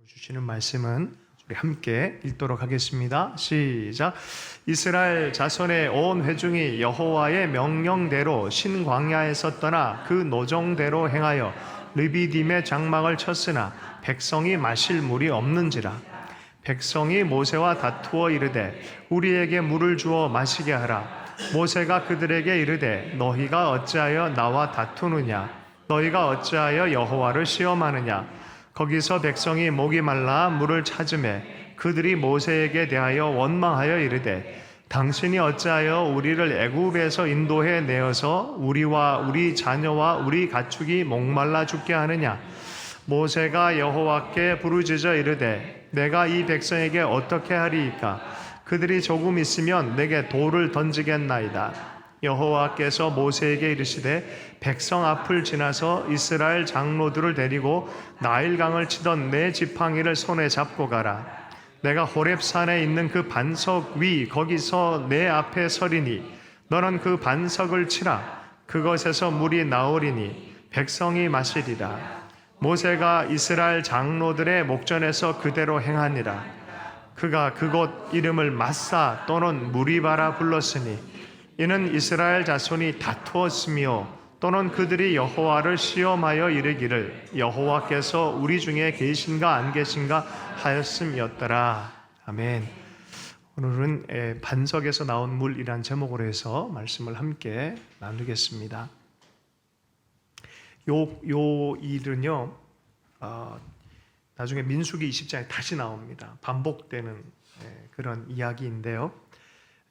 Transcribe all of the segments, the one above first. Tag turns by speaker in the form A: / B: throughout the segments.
A: 주시는 말씀은 우리 함께 읽도록 하겠습니다. 시작. 이스라엘 자손의 온 회중이 여호와의 명령대로 신광야에서 떠나 그 노정대로 행하여 르비딤의 장막을 쳤으나 백성이 마실 물이 없는지라. 백성이 모세와 다투어 이르되 우리에게 물을 주어 마시게 하라. 모세가 그들에게 이르되 너희가 어찌하여 나와 다투느냐? 너희가 어찌하여 여호와를 시험하느냐? 거기서 백성이 목이 말라 물을 찾으매 그들이 모세에게 대하여 원망하여 이르되 당신이 어찌하여 우리를 애굽에서 인도해 내어서 우리와 우리 자녀와 우리 가축이 목말라 죽게 하느냐? 모세가 여호와께 부르짖어 이르되 내가 이 백성에게 어떻게 하리이까? 그들이 조금 있으면 내게 돌을 던지겠나이다. 여호와께서 모세에게 이르시되 백성 앞을 지나서 이스라엘 장로들을 데리고 나일강을 치던 내 지팡이를 손에 잡고 가라. 내가 호렙산에 있는 그 반석 위 거기서 내 앞에 서리니 너는 그 반석을 치라. 그것에서 물이 나오리니 백성이 마시리라. 모세가 이스라엘 장로들의 목전에서 그대로 행하니라. 그가 그곳 이름을 마사 또는 무리바라 불렀으니 이는 이스라엘 자손이 다투었으며 또는 그들이 여호와를 시험하여 이르기를 여호와께서 우리 중에 계신가 안 계신가 하였음이었더라. 아멘. 오늘은 반석에서 나온 물이란 제목으로 해서 말씀을 함께 나누겠습니다. 요 일은요, 나중에 민수기 20장에 다시 나옵니다. 반복되는 그런 이야기인데요.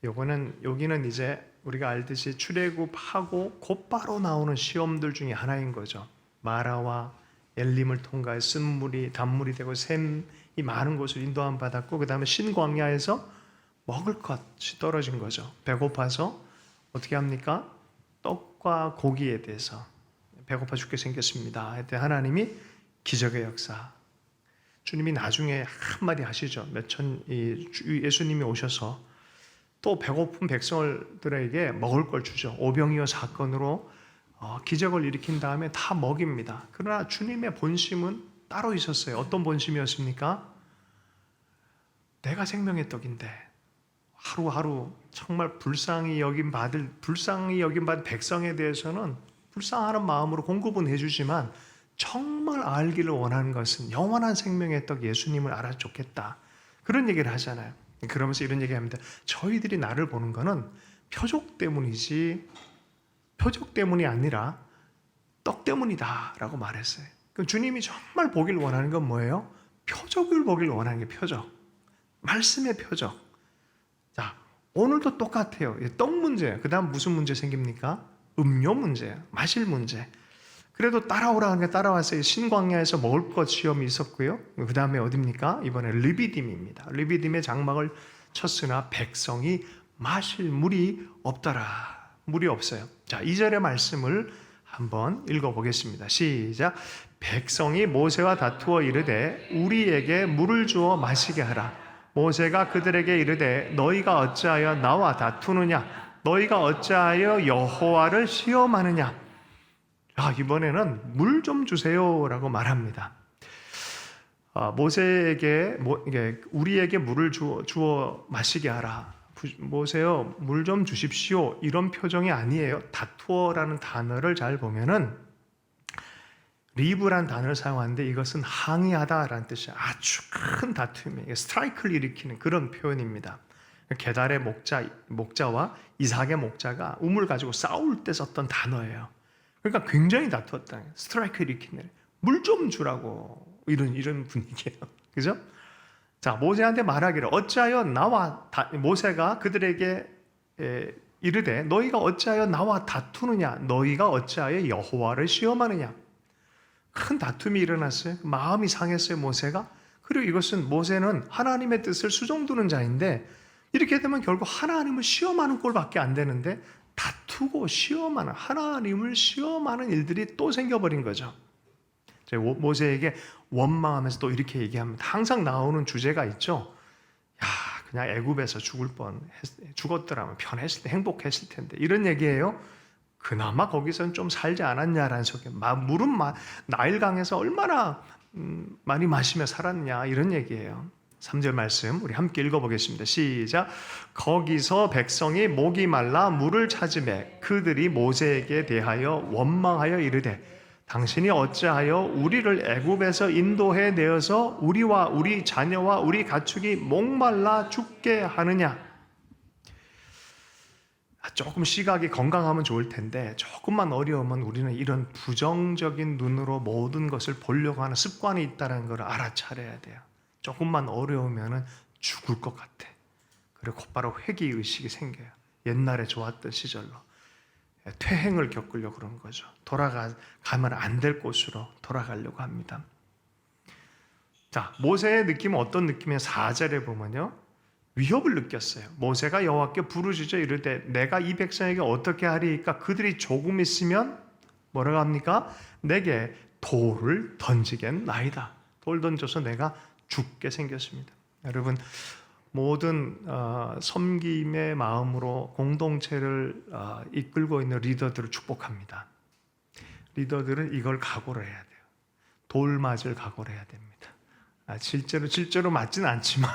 A: 여기는 이제 우리가 알듯이 출애굽하고 곧바로 나오는 시험들 중에 하나인 거죠. 마라와 엘림을 통과해 쓴물이 단물이 되고 샘이 많은 곳을 인도함 받았고 그 다음에 신광야에서 먹을 것이 떨어진 거죠. 배고파서 어떻게 합니까? 떡과 고기에 대해서 배고파 죽게 생겼습니다. 그때 하나님이 기적의 역사. 주님이 나중에 한마디 하시죠. 예수님이 오셔서 또 배고픈 백성들에게 먹을 걸 주죠. 오병이어 사건으로 기적을 일으킨 다음에 다 먹입니다. 그러나 주님의 본심은 따로 있었어요. 어떤 본심이었습니까? 내가 생명의 떡인데 하루하루 정말 불쌍히 여긴 받은 백성에 대해서는 불쌍하는 마음으로 공급은 해주지만 정말 알기를 원하는 것은 영원한 생명의 떡 예수님을 알아줬겠다. 그런 얘기를 하잖아요. 그러면서 이런 얘기합니다. 저희들이 나를 보는 거는 표적 때문이지 표적 때문이 아니라 떡 때문이다 라고 말했어요. 그럼 주님이 정말 보길 원하는 건 뭐예요? 표적을 보길 원하는 게 표적. 말씀의 표적. 자, 오늘도 똑같아요. 떡 문제. 그 다음 무슨 문제 생깁니까? 음료 문제예요. 마실 문제. 그래도 따라오라 하니까 따라왔어요. 신광야에서 먹을 것 시험이 있었고요. 그 다음에 어디입니까? 이번에 르비딤입니다. 르비딤의 장막을 쳤으나 백성이 마실 물이 없더라. 물이 없어요. 자, 2절의 말씀을 한번 읽어보겠습니다. 시작. 백성이 모세와 다투어 이르되 우리에게 물을 주어 마시게 하라. 모세가 그들에게 이르되 너희가 어찌하여 나와 다투느냐? 너희가 어찌하여 여호와를 시험하느냐? 이번에는 물 좀 주세요라고 말합니다. 모세에게 우리에게 물을 주어 마시게 하라. 모세요, 물 좀 주십시오. 이런 표정이 아니에요. 다투어라는 단어를 잘 보면은 리브란 단어를 사용하는데 이것은 항의하다라는 뜻이에요. 아주 큰 다툼이에요. 스트라이크를 일으키는 그런 표현입니다. 게달의 목자와 이삭의 목자가 우물 가지고 싸울 때 썼던 단어예요. 그러니까 굉장히 다투었다. 스트라이크 일으키는 물 좀 주라고 이런 분위기예요. 그죠? 자, 모세한테 말하기를 어찌하여 모세가 그들에게 이르되 너희가 어찌하여 나와 다투느냐? 너희가 어찌하여 여호와를 시험하느냐? 큰 다툼이 일어났어요. 마음이 상했어요, 모세가. 그리고 이것은 모세는 하나님의 뜻을 수종두는 자인데 이렇게 되면 결국 하나님을 시험하는 꼴밖에 안 되는데 다투고 시험하는 하나님을 시험하는 일들이 또 생겨버린 거죠. 모세에게 원망하면서 또 이렇게 얘기합니다. 항상 나오는 주제가 있죠. 야, 그냥 애굽에서 죽었더라면 편했을 때 행복했을 텐데 이런 얘기예요. 그나마 거기서는 좀 살지 않았냐라는 속에 물은 나일강에서 얼마나 많이 마시며 살았냐 이런 얘기예요. 3절 말씀 우리 함께 읽어보겠습니다. 시작. 거기서 백성이 목이 말라 물을 찾으매 그들이 모세에게 대하여 원망하여 이르되 당신이 어찌하여 우리를 애굽에서 인도해 내어서 우리와 우리 자녀와 우리 가축이 목말라 죽게 하느냐. 조금 시각이 건강하면 좋을 텐데 조금만 어려우면 우리는 이런 부정적인 눈으로 모든 것을 보려고 하는 습관이 있다는 걸 알아차려야 돼요. 조금만 어려우면 죽을 것 같아. 그리고 곧바로 회귀의식이 생겨요. 옛날에 좋았던 시절로. 퇴행을 겪으려고 그런 거죠. 돌아가면 안 될 곳으로 돌아가려고 합니다. 자, 모세의 느낌은 어떤 느낌이에요? 4절에 보면요. 위협을 느꼈어요. 모세가 여호와께 부르짖어 이르되 내가 이 백성에게 어떻게 하리이까? 그들이 조금 있으면 뭐라고 합니까? 내게 돌을 던지겠나이다. 돌 던져서 내가 죽게 생겼습니다. 여러분 모든 섬김의 마음으로 공동체를 이끌고 있는 리더들을 축복합니다. 리더들은 이걸 각오를 해야 돼요. 돌 맞을 각오를 해야 됩니다. 실제로 맞진 않지만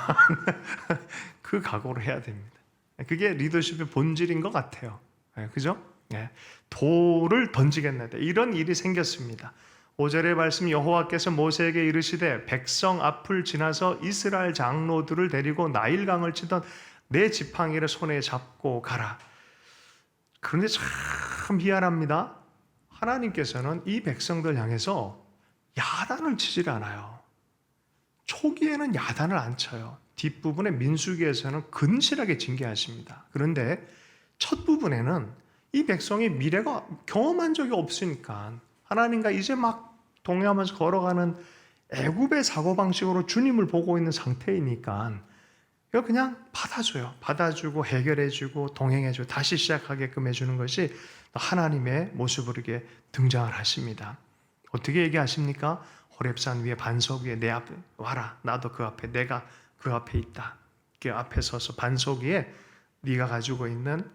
A: 그 각오를 해야 됩니다. 그게 리더십의 본질인 것 같아요. 그죠? 돌을 던지겠나이다. 이런 일이 생겼습니다. 5절의 말씀 여호와께서 모세에게 이르시되 백성 앞을 지나서 이스라엘 장로들을 데리고 나일강을 치던 내 지팡이를 손에 잡고 가라. 그런데 참 희한합니다. 하나님께서는 이 백성들 향해서 야단을 치질 않아요. 초기에는 야단을 안 쳐요. 뒷부분에 민수기에서는 근실하게 징계하십니다. 그런데 첫 부분에는 이 백성이 미래가 경험한 적이 없으니까 하나님과 이제 막 동행하면서 걸어가는 애굽의 사고방식으로 주님을 보고 있는 상태이니까 그냥 받아줘요. 받아주고 해결해주고 동행해주고 다시 시작하게끔 해주는 것이 하나님의 모습으로 이렇게 등장을 하십니다. 어떻게 얘기하십니까? 호렙산 위에 반석 위에 내 앞에 와라. 나도 그 앞에 내가 그 앞에 있다. 그 앞에 서서 반석 위에 네가 가지고 있는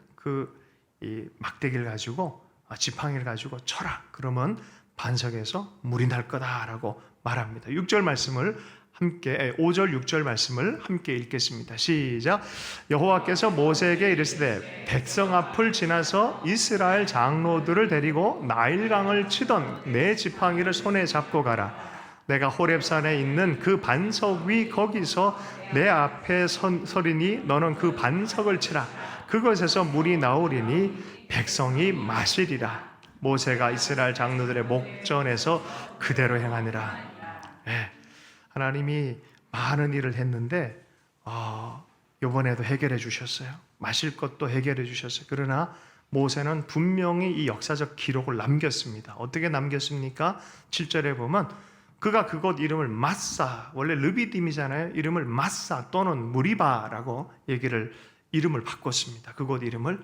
A: 이 막대기를 가지고 지팡이를 가지고 쳐라. 그러면 반석에서 물이 날 거다라고 말합니다. 6절 말씀을 함께 5절 6절 말씀을 함께 읽겠습니다. 시작. 여호와께서 모세에게 이르시되 백성 앞을 지나서 이스라엘 장로들을 데리고 나일강을 치던 내 지팡이를 손에 잡고 가라. 내가 호렙산에 있는 그 반석 위 거기서 내 앞에 서리니 너는 그 반석을 치라. 그것에서 물이 나오리니 백성이 마시리라. 모세가 이스라엘 장로들의 목전에서 그대로 행하니라. 하나님이 많은 일을 했는데 이번에도 해결해 주셨어요. 마실 것도 해결해 주셨어요. 그러나 모세는 분명히 이 역사적 기록을 남겼습니다. 어떻게 남겼습니까? 7절에 보면 그가 그곳 이름을 마사, 원래 르비딤이잖아요. 이름을 마사 또는 무리바라고 이름을 바꿨습니다. 그곳 이름을.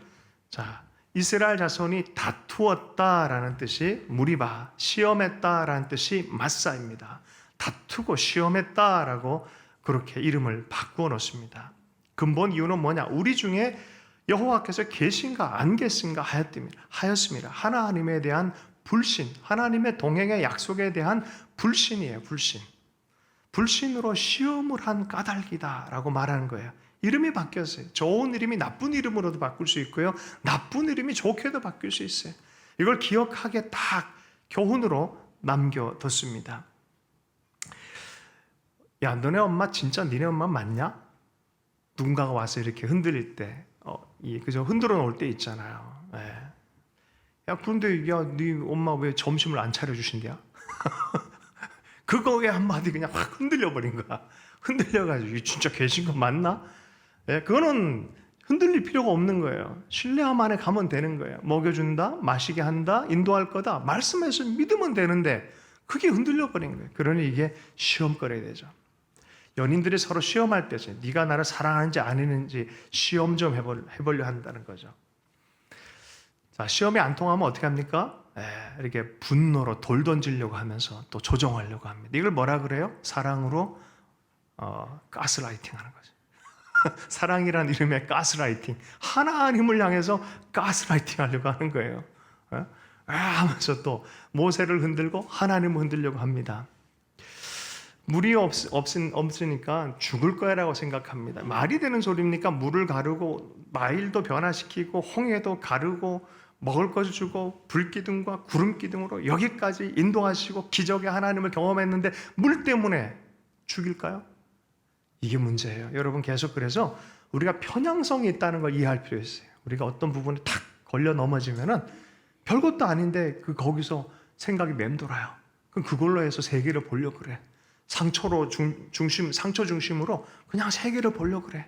A: 자, 이스라엘 자손이 다투었다라는 뜻이 무리바, 시험했다라는 뜻이 마사입니다. 다투고 시험했다라고 그렇게 이름을 바꾸어 놓습니다. 근본 이유는 뭐냐? 우리 중에 여호와께서 계신가 안 계신가 하였습니다. 하나님에 대한 불신, 하나님의 동행의 약속에 대한 불신이에요. 불신으로 시험을 한 까닭이다라고 말하는 거예요. 이름이 바뀌었어요. 좋은 이름이 나쁜 이름으로도 바꿀 수 있고요. 나쁜 이름이 좋게도 바뀔 수 있어요. 이걸 기억하게 딱 교훈으로 남겨뒀습니다. 야, 너네 엄마 진짜 니네 엄마 맞냐? 누군가가 와서 이렇게 흔들릴 때, 그저 흔들어 놓을 때 있잖아요. 야, 그런데 야, 네 엄마 왜 점심을 안 차려주신대야? 그거에 한마디 그냥 확 흔들려 버린 거야. 흔들려가지고 진짜 계신 거 맞나? 그거는 흔들릴 필요가 없는 거예요. 신뢰함 안에 가면 되는 거예요. 먹여준다, 마시게 한다, 인도할 거다. 말씀해서 믿으면 되는데 그게 흔들려 버린 거예요. 그러니 이게 시험거리가 되죠. 연인들이 서로 시험할 때죠. 네가 나를 사랑하는지 아니는지 시험 좀 해보려 한다는 거죠. 자, 시험이 안 통하면 어떻게 합니까? 이렇게 분노로 돌 던지려고 하면서 또 조정하려고 합니다. 이걸 뭐라 그래요? 사랑으로 가스라이팅 하는 거죠. 사랑이라는 이름의 가스라이팅. 하나님을 향해서 가스라이팅 하려고 하는 거예요. 하면서 또 모세를 흔들고 하나님을 흔들려고 합니다. 물이 없으니까 죽을 거야라고 생각합니다. 말이 되는 소리입니까? 물을 가르고 마일도 변화시키고 홍해도 가르고 먹을 것을 주고 불기둥과 구름기둥으로 여기까지 인도하시고 기적의 하나님을 경험했는데 물 때문에 죽일까요? 이게 문제예요. 여러분, 계속 그래서 우리가 편향성이 있다는 걸 이해할 필요 있어요. 우리가 어떤 부분에 탁 걸려 넘어지면은 별것도 아닌데 거기서 생각이 맴돌아요. 그럼 그걸로 해서 세계를 보려고 그래. 상처 중심으로 그냥 세계를 보려고 그래.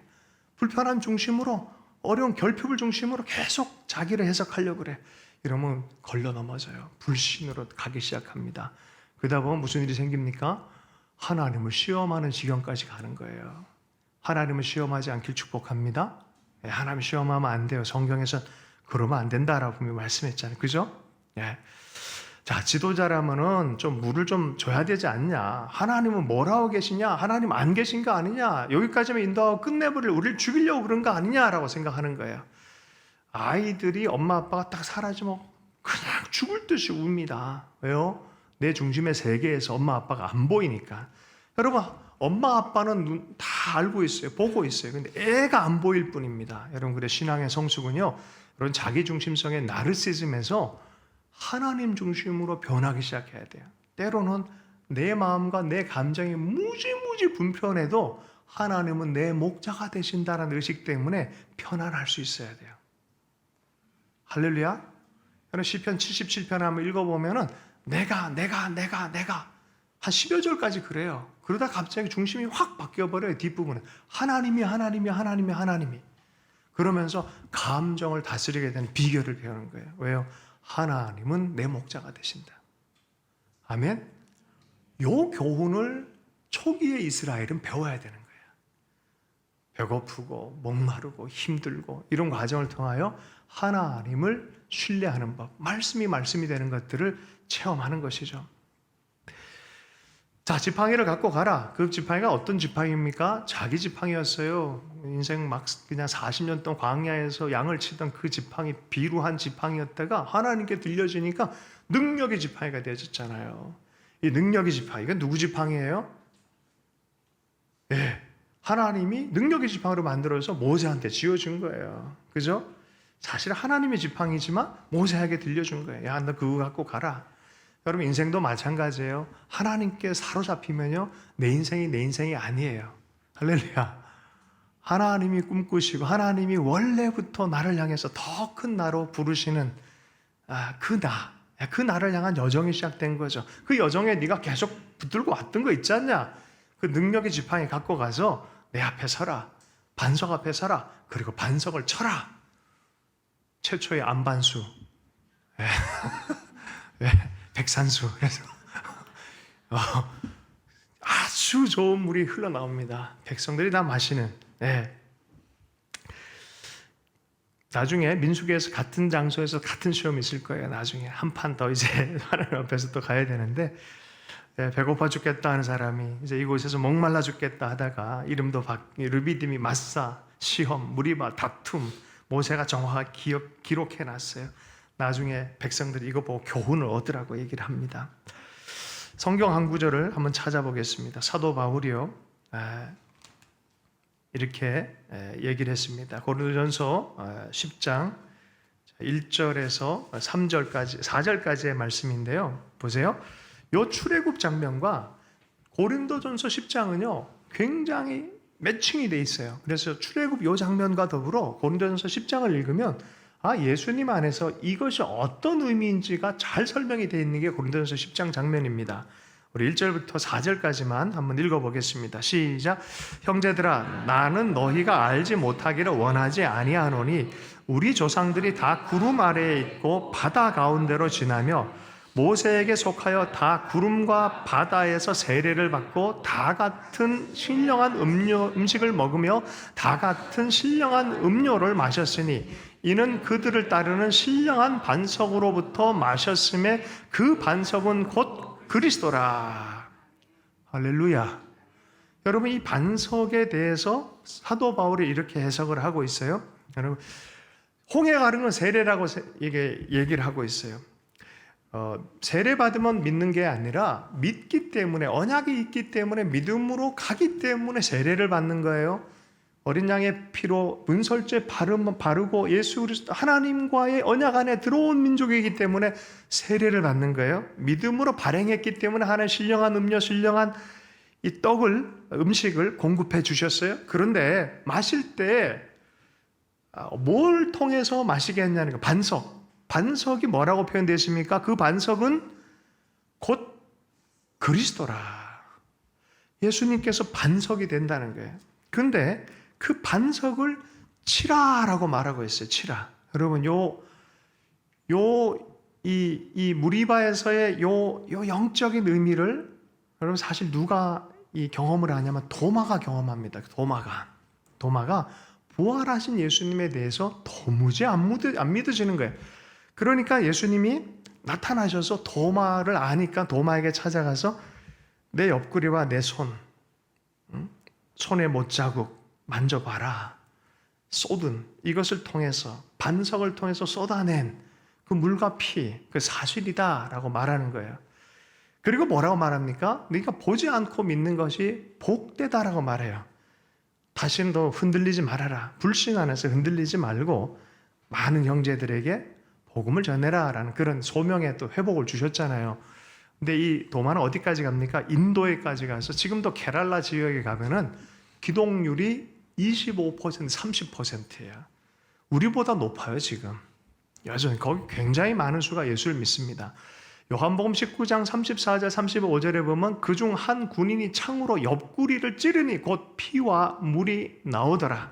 A: 불편함 중심으로, 어려운 결핍을 중심으로 계속 자기를 해석하려고 그래. 이러면 걸려 넘어져요. 불신으로 가기 시작합니다. 그러다 보면 무슨 일이 생깁니까? 하나님을 시험하는 지경까지 가는 거예요. 하나님을 시험하지 않길 축복합니다. 하나님 시험하면 안 돼요. 성경에서 그러면 안 된다라고 분명히 말씀했잖아요. 그죠? 예. 자, 지도자라면은 좀 물을 좀 줘야 되지 않냐? 하나님은 뭘 하고 계시냐? 하나님 안 계신 거 아니냐? 여기까지만 인도하고 끝내버릴, 우리를 죽이려고 그런 거 아니냐라고 생각하는 거예요. 아이들이 엄마 아빠가 딱 사라지면 그냥 죽을 듯이 웁니다. 왜요? 내 중심의 세계에서 엄마 아빠가 안 보이니까. 여러분, 엄마 아빠는 다 알고 있어요. 보고 있어요. 근데 애가 안 보일 뿐입니다. 여러분, 그래 신앙의 성숙은요, 이런 자기중심성의 나르시즘에서 하나님 중심으로 변하기 시작해야 돼요. 때로는 내 마음과 내 감정이 무지무지 분편해도 하나님은 내 목자가 되신다는 의식 때문에 편안할 수 있어야 돼요. 할렐루야. 여러분, 시편 77편 한번 읽어보면은 내가 한 10여 절까지 그래요. 그러다 갑자기 중심이 확 바뀌어버려요. 뒷부분에 하나님이 그러면서 감정을 다스리게 되는 비결을 배우는 거예요. 왜요? 하나님은 내 목자가 되신다. 아멘. 요 교훈을 초기의 이스라엘은 배워야 되는 거예요. 배고프고 목마르고 힘들고 이런 과정을 통하여 하나님을 신뢰하는 법, 말씀이 되는 것들을 체험하는 것이죠. 자, 지팡이를 갖고 가라. 그 지팡이가 어떤 지팡이입니까? 자기 지팡이였어요. 인생 막 그냥 40년 동안 광야에서 양을 치던 그 지팡이, 비루한 지팡이였다가 하나님께 들려주니까 능력의 지팡이가 되어졌잖아요. 이 능력의 지팡이가 누구 지팡이예요? 예, 하나님이 능력의 지팡이로 만들어서 모세한테 지어준 거예요. 그죠? 사실 하나님의 지팡이지만 모세에게 들려준 거예요. 야, 너 그거 갖고 가라. 여러분, 인생도 마찬가지예요. 하나님께 사로잡히면요, 내 인생이 아니에요. 할렐루야. 하나님이 꿈꾸시고 하나님이 원래부터 나를 향해서 더 큰 나로 부르시는 그 나를 향한 여정이 시작된 거죠. 그 여정에 네가 계속 붙들고 왔던 거 있지 않냐? 그 능력의 지팡이 갖고 가서 내 앞에 서라. 반석 앞에 서라. 그리고 반석을 쳐라. 최초의 안반수. 백산수. 그래서 아주 좋은 물이 흘러나옵니다. 백성들이 다 마시는. 나중에 민수기에서 같은 장소에서 같은 시험이 있을 거예요. 나중에 한 판 더 이제 하나님 앞에서 또 가야 되는데, 배고파 죽겠다 하는 사람이 이제 이곳에서 목말라 죽겠다 하다가 이름도 르비딤이 마사, 시험, 무리바, 다툼, 모세가 정확하게 기록해놨어요. 나중에 백성들이 이거 보고 교훈을 얻으라고 얘기를 합니다. 성경 한 구절을 한번 찾아보겠습니다. 사도 바울이요, 이렇게 얘기를 했습니다. 고린도전서 10장 1절에서 3절까지 4절까지의 말씀인데요. 보세요. 요 출애굽 장면과 고린도전서 10장은요 굉장히 매칭이 돼 있어요. 그래서 출애굽 요 장면과 더불어 고린도전서 10장을 읽으면 예수님 안에서 이것이 어떤 의미인지가 잘 설명이 되어 있는 게 고린도전서 10장 장면입니다. 우리 1절부터 4절까지만 한번 읽어보겠습니다. 시작. 형제들아, 나는 너희가 알지 못하기를 원하지 아니하노니 우리 조상들이 다 구름 아래에 있고 바다 가운데로 지나며 모세에게 속하여 다 구름과 바다에서 세례를 받고 다 같은 신령한 음식을 먹으며 다 같은 신령한 음료를 마셨으니 이는 그들을 따르는 신령한 반석으로부터 마셨음에 그 반석은 곧 그리스도라. 할렐루야. 여러분, 이 반석에 대해서 사도 바울이 이렇게 해석을 하고 있어요. 여러분, 홍해 가른 건 세례라고 얘기를 하고 있어요. 세례 받으면 믿는 게 아니라 믿기 때문에, 언약이 있기 때문에, 믿음으로 가기 때문에 세례를 받는 거예요. 어린 양의 피로 문설죄 바르고 예수 그리스도 하나님과의 언약 안에 들어온 민족이기 때문에 세례를 받는 거예요. 믿음으로 발행했기 때문에 하나님 신령한 음료, 신령한 이 음식을 공급해 주셨어요. 그런데 마실 때 뭘 통해서 마시게 했냐는 거, 반석이 뭐라고 표현되어 있습니까? 그 반석은 곧 그리스도라. 예수님께서 반석이 된다는 거예요. 그런데 그 반석을 치라라고 말하고 있어요. 치라. 여러분, 이 무리바에서의 요 영적인 의미를 여러분 사실 누가 이 경험을 하냐면 도마가 경험합니다. 도마가 부활하신 예수님에 대해서 도무지 안 믿어지는 거예요. 그러니까 예수님이 나타나셔서 도마를 아니까 도마에게 찾아가서 내 옆구리와 내 손의 못자국 만져봐라. 쏟은 이것을 통해서, 반석을 통해서 쏟아낸 그 물과 피, 그 사실이다 라고 말하는 거예요. 그리고 뭐라고 말합니까? 네가 보지 않고 믿는 것이 복되다라고 말해요. 다시는 더 흔들리지 말아라. 불신 안에서 흔들리지 말고 많은 형제들에게 복음을 전해라 라는 그런 소명에 또 회복을 주셨잖아요. 근데 이 도마는 어디까지 갑니까? 인도에까지 가서 지금도 케랄라 지역에 가면은 기독률이 25%, 30%예요. 우리보다 높아요, 지금. 여전히 거기 굉장히 많은 수가 예수를 믿습니다. 요한복음 19장 34절 35절에 보면 그중 한 군인이 창으로 옆구리를 찌르니 곧 피와 물이 나오더라.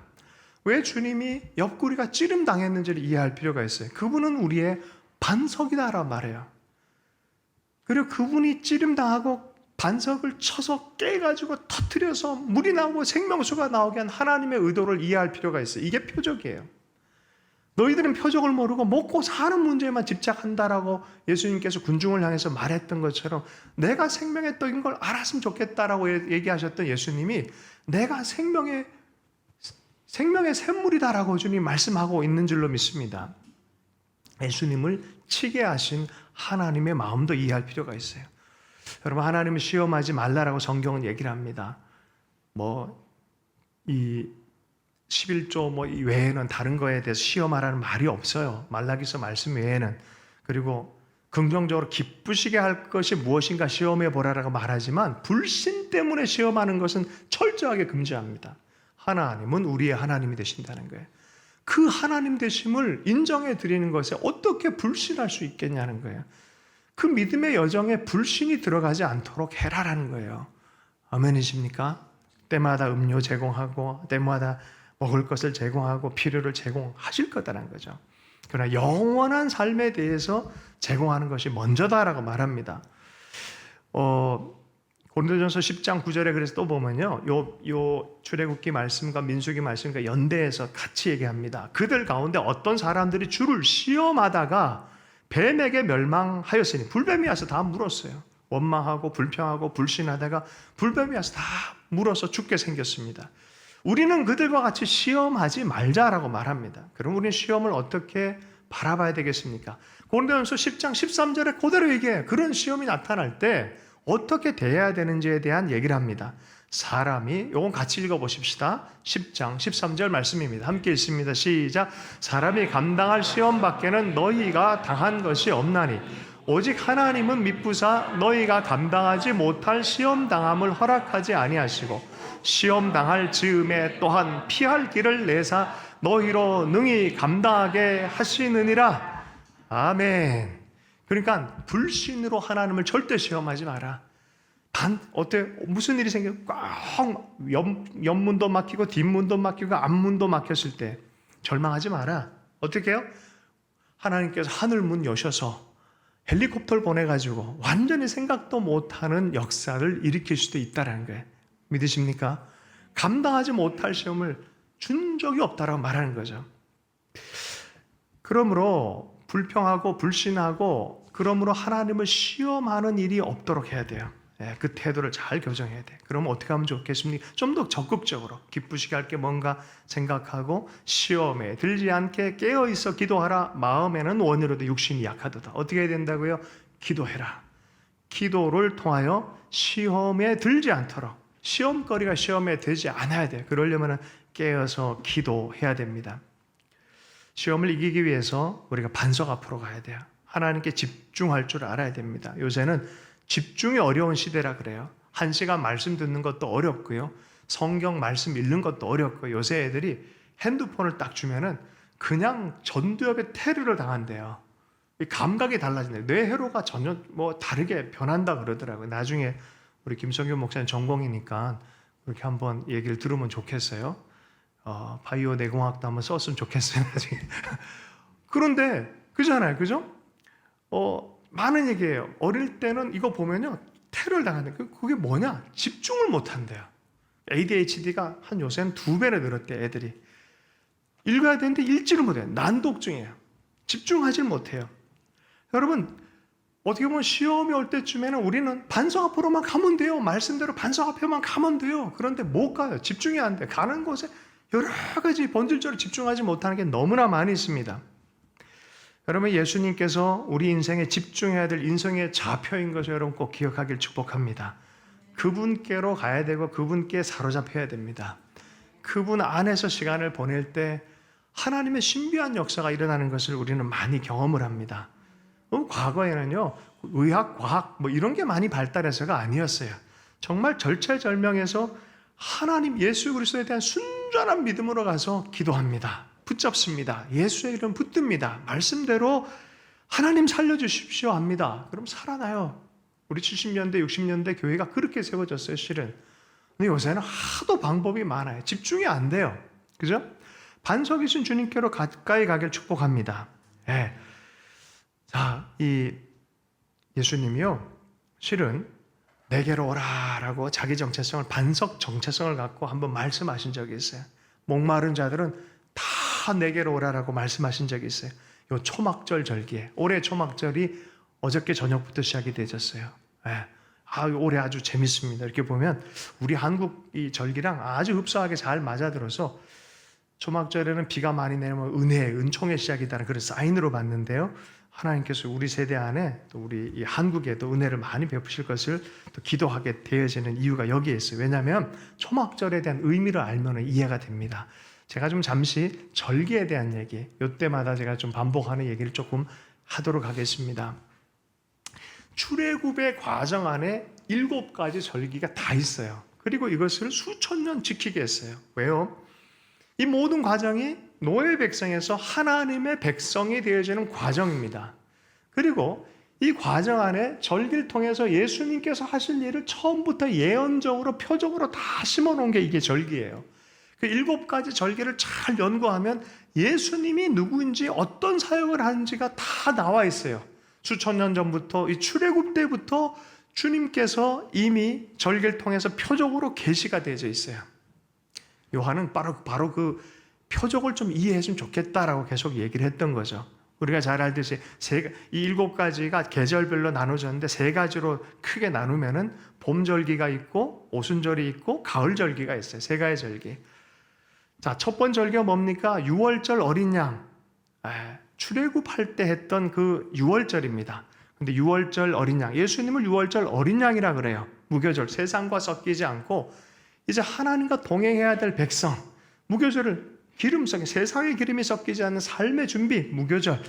A: 왜 주님이 옆구리가 찌름 당했는지를 이해할 필요가 있어요. 그분은 우리의 반석이다라고 말해요. 그리고 그분이 찌름 당하고 반석을 쳐서 깨가지고 터뜨려서 물이 나오고 생명수가 나오게 한 하나님의 의도를 이해할 필요가 있어요. 이게 표적이에요. 너희들은 표적을 모르고 먹고 사는 문제에만 집착한다라고 예수님께서 군중을 향해서 말했던 것처럼 내가 생명의 떡인 걸 알았으면 좋겠다라고 얘기하셨던 예수님이 내가 생명의 샘물이다라고 주님 말씀하고 있는 줄로 믿습니다. 예수님을 치게 하신 하나님의 마음도 이해할 필요가 있어요. 여러분, 하나님을 시험하지 말라라고 성경은 얘기를 합니다. 이 11조 이 외에는 다른 거에 대해서 시험하라는 말이 없어요. 말라기서 말씀 외에는. 그리고 긍정적으로 기쁘시게 할 것이 무엇인가 시험해 보라라고 말하지만 불신 때문에 시험하는 것은 철저하게 금지합니다. 하나님은 우리의 하나님이 되신다는 거예요. 그 하나님 되심을 인정해 드리는 것에 어떻게 불신할 수 있겠냐는 거예요. 그 믿음의 여정에 불신이 들어가지 않도록 해라라는 거예요. 아멘이십니까? 때마다 음료 제공하고 때마다 먹을 것을 제공하고 필요를 제공하실 거다라는 거죠. 그러나 영원한 삶에 대해서 제공하는 것이 먼저다라고 말합니다. 고린도전서 10장 9절에 그래서 또 보면요, 요 출애굽기 말씀과 민수기 말씀과 연대해서 같이 얘기합니다. 그들 가운데 어떤 사람들이 주를 시험하다가 뱀에게 멸망하였으니, 불뱀이 와서 다 물었어요. 원망하고 불평하고 불신하다가 불뱀이 와서 다 물어서 죽게 생겼습니다. 우리는 그들과 같이 시험하지 말자라고 말합니다. 그럼 우리는 시험을 어떻게 바라봐야 되겠습니까? 고린도전서 10장 13절에 그대로 얘기해요. 그런 시험이 나타날 때 어떻게 대해야 되는지에 대한 얘기를 합니다. 사람이, 요건 같이 읽어보십시다. 10장 13절 말씀입니다. 함께 읽습니다. 시작. 사람이 감당할 시험 밖에는 너희가 당한 것이 없나니 오직 하나님은 미쁘사 너희가 감당하지 못할 시험 당함을 허락하지 아니하시고 시험 당할 즈음에 또한 피할 길을 내사 너희로 능히 감당하게 하시느니라. 아멘. 그러니까 불신으로 하나님을 절대 시험하지 마라. 무슨 일이 생겨? 꽉 옆문도 막히고 뒷문도 막히고 앞문도 막혔을 때 절망하지 마라. 어떻게 해요? 하나님께서 하늘문 여셔서 헬리콥터를 보내가지고 완전히 생각도 못하는 역사를 일으킬 수도 있다는 거예요. 믿으십니까? 감당하지 못할 시험을 준 적이 없다라고 말하는 거죠. 그러므로 불평하고 불신하고 그러므로 하나님을 시험하는 일이 없도록 해야 돼요. 그 태도를 잘 교정해야 돼. 그러면 어떻게 하면 좋겠습니까? 좀 더 적극적으로 기쁘시게 할 게 뭔가 생각하고 시험에 들지 않게 깨어있어 기도하라. 마음에는 원이로도 육신이 약하도다. 어떻게 해야 된다고요? 기도해라. 기도를 통하여 시험에 들지 않도록, 시험거리가 시험에 되지 않아야 돼. 그러려면 깨어서 기도해야 됩니다. 시험을 이기기 위해서 우리가 반석 앞으로 가야 돼요. 하나님께 집중할 줄 알아야 됩니다. 요새는 집중이 어려운 시대라 그래요. 1시간 말씀 듣는 것도 어렵고요. 성경 말씀 읽는 것도 어렵고, 요새 애들이 핸드폰을 딱 주면은 그냥 전두엽에 테러를 당한대요. 감각이 달라진대요. 뇌 회로가 전혀 다르게 변한다 그러더라고요. 나중에 우리 김성규 목사님 전공이니까 그렇게 한번 얘기를 들으면 좋겠어요. 바이오 내공학도 한번 썼으면 좋겠어요, 나중에. 그런데 그잖아요, 그죠? 많은 얘기예요. 어릴 때는 이거 보면요, 테러를 당하는데 그게 뭐냐? 집중을 못 한대요. ADHD가 요새는 2배나 늘었대요, 애들이. 읽어야 되는데 읽지를 못해요. 난독증이에요. 집중하지 못해요. 여러분, 어떻게 보면 시험이 올 때쯤에는 우리는 반석 앞으로만 가면 돼요. 말씀대로 반석 앞에만 가면 돼요. 그런데 못 가요. 집중이 안 돼. 가는 곳에 여러 가지 본질적으로 집중하지 못하는 게 너무나 많이 있습니다. 여러분, 예수님께서 우리 인생에 집중해야 될 인생의 좌표인 것을 여러분 꼭 기억하길 축복합니다. 그분께로 가야 되고 그분께 사로잡혀야 됩니다. 그분 안에서 시간을 보낼 때 하나님의 신비한 역사가 일어나는 것을 우리는 많이 경험을 합니다. 과거에는요, 의학, 과학 이런 게 많이 발달해서가 아니었어요. 정말 절체절명해서 하나님 예수 그리스도에 대한 순전한 믿음으로 가서 기도합니다. 붙잡습니다. 예수의 이름 붙듭니다. 말씀대로 하나님 살려주십시오 합니다. 그럼 살아나요. 우리 70년대, 60년대 교회가 그렇게 세워졌어요, 실은. 근데 요새는 하도 방법이 많아요. 집중이 안 돼요. 그죠? 반석이신 주님께로 가까이 가길 축복합니다. 네. 자, 이 예수님이요, 실은 내게로 오라라고 자기 정체성을, 반석 정체성을 갖고 한번 말씀하신 적이 있어요. 목마른 자들은 다 내게로 오라라고 말씀하신 적이 있어요. 요 초막절 절기에, 올해 초막절이 어저께 저녁부터 시작이 되셨어요. 네. 올해 아주 재밌습니다. 이렇게 보면 우리 한국 이 절기랑 아주 흡사하게 잘 맞아들어서 초막절에는 비가 많이 내리면 은총의 시작이다는 그런 사인으로 봤는데요. 하나님께서 우리 세대 안에 또 우리 이 한국에도 은혜를 많이 베푸실 것을 또 기도하게 되어지는 이유가 여기에 있어요. 왜냐하면 초막절에 대한 의미를 알면 이해가 됩니다. 제가 좀 잠시 절기에 대한 얘기, 이때마다 제가 좀 반복하는 얘기를 조금 하도록 하겠습니다. 출애굽의 과정 안에 7가지 절기가 다 있어요. 그리고 이것을 수천 년 지키게 했어요. 왜요? 이 모든 과정이 노예 백성에서 하나님의 백성이 되어지는 과정입니다. 그리고 이 과정 안에 절기를 통해서 예수님께서 하실 일을 처음부터 예언적으로 표적으로 다 심어놓은 게 이게 절기예요. 그 7가지 절기를 잘 연구하면 예수님이 누구인지 어떤 사역을 하는지가 다 나와 있어요. 수천 년 전부터 이 출애굽 때부터 주님께서 이미 절기를 통해서 표적으로 계시가 되어져 있어요. 요한은 바로 그 표적을 좀 이해했으면 좋겠다라고 계속 얘기를 했던 거죠. 우리가 잘 알듯이 이 7가지가 계절별로 나눠졌는데 3가지로 크게 나누면은 봄절기가 있고 오순절이 있고 가을절기가 있어요. 3가지 절기. 자, 첫 번째 절기가 뭡니까? 6월절 어린 양. 출애굽할 때 했던 그 6월절입니다. 근데 6월절 어린 양, 예수님을 6월절 어린 양이라 그래요. 무교절, 세상과 섞이지 않고 이제 하나님과 동행해야 될 백성, 무교절을 기름성에 세상의 기름이 섞이지 않는 삶의 준비, 무교절.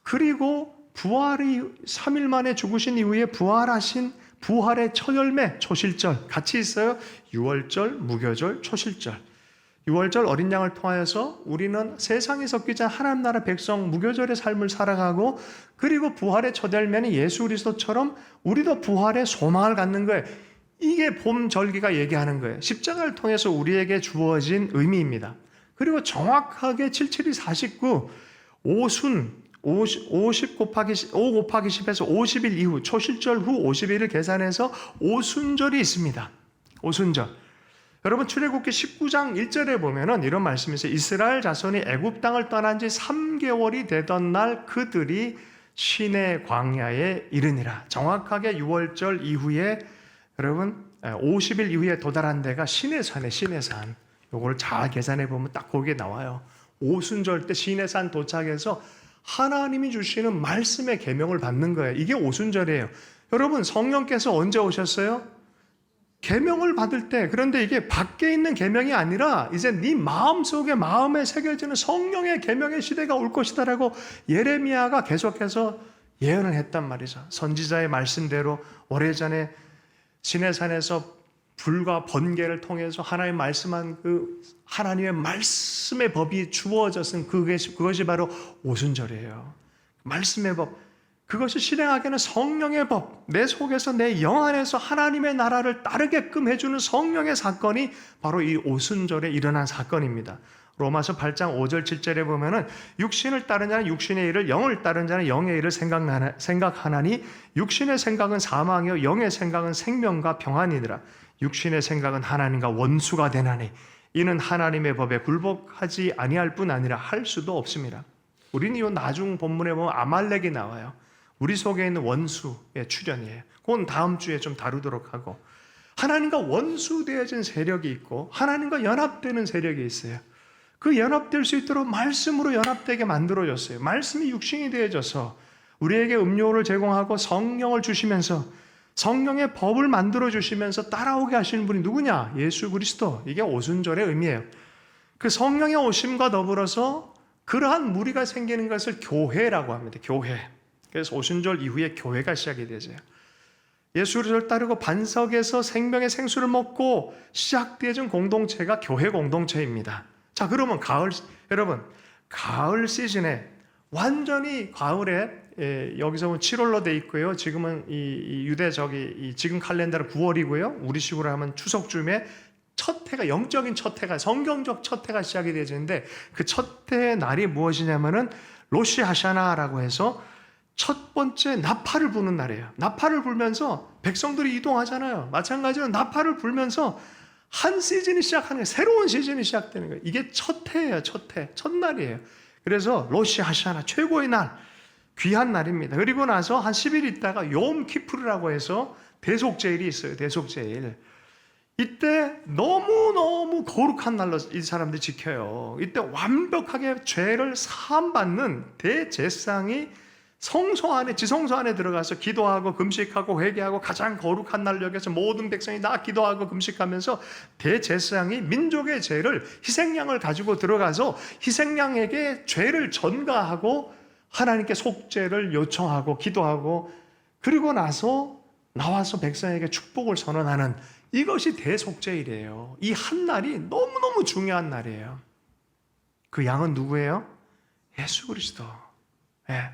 A: 그리고 부활이 3일 만에 죽으신 이후에 부활하신 부활의 첫 열매, 초실절 같이 있어요. 6월절, 무교절, 초실절. 6월절 어린 양을 통하여서 우리는 세상에 섞이지 않은 하나님 나라 백성 무교절의 삶을 살아가고, 그리고 부활의 첫 열매는 예수 그리스도처럼 우리도 부활의 소망을 갖는 거예요. 이게 봄 절기가 얘기하는 거예요. 십자가를 통해서 우리에게 주어진 의미입니다. 그리고 정확하게 77이 49, 오순 50 곱하기 5 곱하기 10에서 50일 이후, 초실절 후 50일을 계산해서 오순절이 있습니다. 오순절. 여러분, 출애굽기 19장 1절에 보면은 이런 말씀이 있어요. 이스라엘 자손이 애굽 땅을 떠난 지 3개월이 되던 날 그들이 시내 광야에 이르니라. 정확하게 6월절 이후에, 여러분 50일 이후에 도달한 데가 시내산에, 시내산. 요걸 잘 계산해 보면 딱 거기에 나와요. 오순절 때 시내산 도착해서 하나님이 주시는 말씀의 계명을 받는 거예요. 이게 오순절이에요. 여러분, 성령께서 언제 오셨어요? 계명을 받을 때. 그런데 이게 밖에 있는 계명이 아니라 이제 네 마음속에 마음에 새겨지는 성령의 계명의 시대가 올 것이다라고 예레미야가 계속해서 예언을 했단 말이죠. 선지자의 말씀대로 오래전에 시내산에서 불과 번개를 통해서 하나님 말씀한 그 하나님의 말씀의 법이 주어졌은 그것이 바로 오순절이에요. 말씀의 법. 그것이 실행하기에는 성령의 법, 내 속에서 내 영 안에서 하나님의 나라를 따르게끔 해주는 성령의 사건이 바로 이 오순절에 일어난 사건입니다. 로마서 8장 5절 7절에 보면은 육신을 따른 자는 육신의 일을, 영을 따른 자는 영의 일을 생각하나니 육신의 생각은 사망이요 영의 생각은 생명과 평안이니라. 육신의 생각은 하나님과 원수가 되나니 이는 하나님의 법에 굴복하지 아니할 뿐 아니라 할 수도 없습니다. 우리는 이 나중 본문에 보면 아말렉이 나와요. 우리 속에 있는 원수의 출현이에요. 그건 다음 주에 좀 다루도록 하고, 하나님과 원수되어진 세력이 있고 하나님과 연합되는 세력이 있어요. 그 연합될 수 있도록 말씀으로 연합되게 만들어졌어요. 말씀이 육신이 되어져서 우리에게 음료를 제공하고 성령을 주시면서 성령의 법을 만들어 주시면서 따라오게 하시는 분이 누구냐? 예수 그리스도. 이게 오순절의 의미예요. 그 성령의 오심과 더불어서 그러한 무리가 생기는 것을 교회라고 합니다. 교회. 그래서 오순절 이후에 교회가 시작이 되죠. 예수 그리스도를 따르고 반석에서 생명의 생수를 먹고 시작되어진 공동체가 교회 공동체입니다. 자, 그러면 여러분, 가을 시즌에 완전히 가을에 여기서 보면 7월로 돼 있고요. 지금은 이 유대적이 지금 칼렌더는 9월이고요. 우리식으로 하면 추석쯤에 첫 해가, 영적인 첫 해가, 성경적 첫 해가 시작이 되는데 그 첫 해의 날이 무엇이냐면은 로시 하샤나라고 해서 첫 번째 나팔을 부는 날이에요. 나팔을 불면서 백성들이 이동하잖아요. 마찬가지로 나팔을 불면서 한 시즌이 시작하는 거예요. 새로운 시즌이 시작되는 거예요. 이게 첫 해예요. 첫 해, 첫날이에요. 그래서 로시 하샤나, 최고의 날, 귀한 날입니다. 그리고 나서 한 10일 있다가 욤 키푸르라고 해서 대속제일이 있어요. 대속제일. 이때 너무너무 거룩한 날로 이 사람들이 지켜요. 이때 완벽하게 죄를 사함받는 대제사장이 성소 안에, 지성소 안에 들어가서 기도하고 금식하고 회개하고 가장 거룩한 날 여기서 모든 백성이 다 기도하고 금식하면서 대제사장이 민족의 죄를, 희생양을 가지고 들어가서 희생양에게 죄를 전가하고 하나님께 속죄를 요청하고 기도하고, 그리고 나와서 백성에게 축복을 선언하는, 이것이 대속죄일이에요. 이 한 날이 너무너무 중요한 날이에요. 그 양은 누구예요? 예수 그리스도. 예.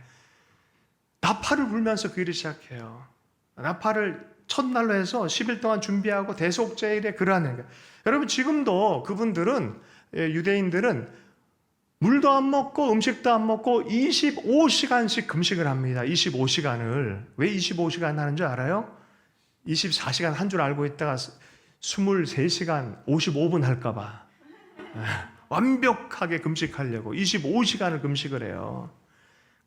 A: 나팔을 불면서 그 일을 시작해요. 나팔을 첫날로 해서 10일 동안 준비하고 대속죄일에 그러하는 거예요. 여러분, 지금도 그분들은, 유대인들은 물도 안 먹고 음식도 안 먹고 25시간씩 금식을 합니다. 25시간을. 왜 25시간 하는 줄 알아요? 24시간 한 줄 알고 있다가 23시간 55분 할까 봐. 완벽하게 금식하려고 25시간을 금식을 해요.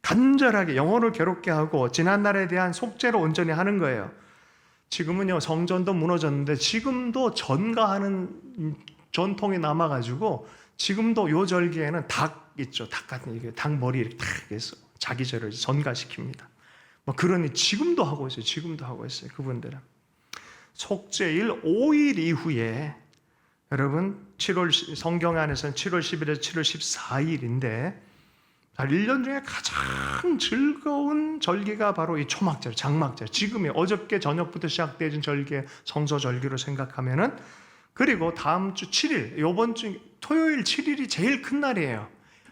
A: 간절하게 영혼을 괴롭게 하고 지난날에 대한 속죄를 온전히 하는 거예요. 지금은요, 성전도 무너졌는데 지금도 전가하는 전통이 남아가지고 지금도 요 절기에는 닭 있죠. 닭 같은, 이게 닭 머리 이렇게 탁 해서 자기 죄를 전가시킵니다. 뭐 그러니 지금도 하고 있어요. 지금도 하고 있어요. 그분들은. 속죄일 5일 이후에, 여러분, 성경 안에서는 7월 10일에서 7월 14일인데 1년 중에 가장 즐거운 절기가 바로 이 초막절, 장막절. 지금이 어저께 저녁부터 시작되어진 절기, 성소절기로 생각하면은, 그리고 다음 주 7일, 이번 주 토요일 7일이 제일 큰 날이에요.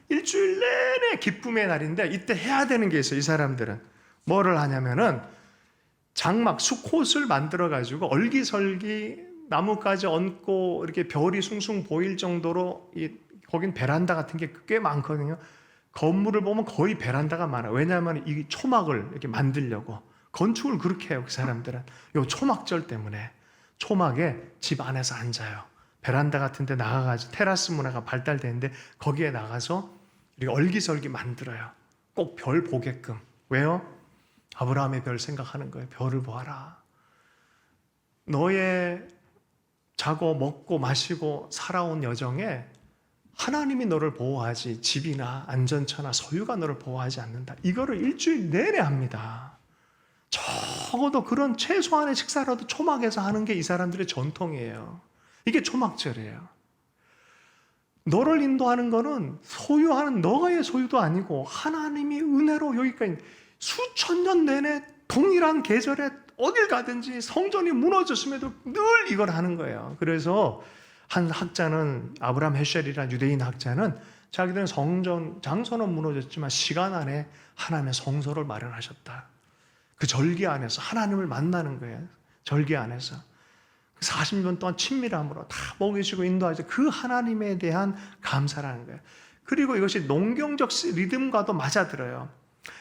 A: 일주일 내내 기쁨의 날인데 이때 해야 되는 게 있어요. 이 사람들은 뭐를 하냐면은 장막, 수콧을 만들어 가지고 얼기설기 나무까지 얹고 이렇게 별이 숭숭 보일 정도로, 거긴 베란다 같은 게 꽤 많거든요. 건물을 보면 거의 베란다가 많아요. 왜냐하면 이 초막을 이렇게 만들려고 건축을 그렇게 해요. 그 사람들은 이 초막절 때문에 초막에 집 안에서 앉아요. 베란다 같은 데 나가가지고 테라스 문화가 발달되는데 거기에 나가서 이렇게 얼기설기 만들어요. 꼭 별 보게끔. 왜요? 아브라함의 별 생각하는 거예요. 별을 보아라. 너의 자고 먹고 마시고 살아온 여정에 하나님이 너를 보호하지 집이나 안전처나 소유가 너를 보호하지 않는다. 이거를 일주일 내내 합니다. 적어도 그런 최소한의 식사라도 초막에서 하는 게 이 사람들의 전통이에요. 이게 초막절이에요. 너를 인도하는 거는 소유하는 너의 소유도 아니고 하나님이 은혜로 여기까지 수천 년 내내 동일한 계절에 어딜 가든지 성전이 무너졌음에도 늘 이걸 하는 거예요. 그래서 한 학자는 아브라함 헤셜이라는 유대인 학자는 자기들은 성전 장소는 무너졌지만 시간 안에 하나님의 성소를 마련하셨다. 그 절기 안에서 하나님을 만나는 거예요. 절기 안에서 40년 동안 친밀함으로 다 먹이시고 인도하셔서 그 하나님에 대한 감사라는 거예요. 그리고 이것이 농경적 리듬과도 맞아들어요.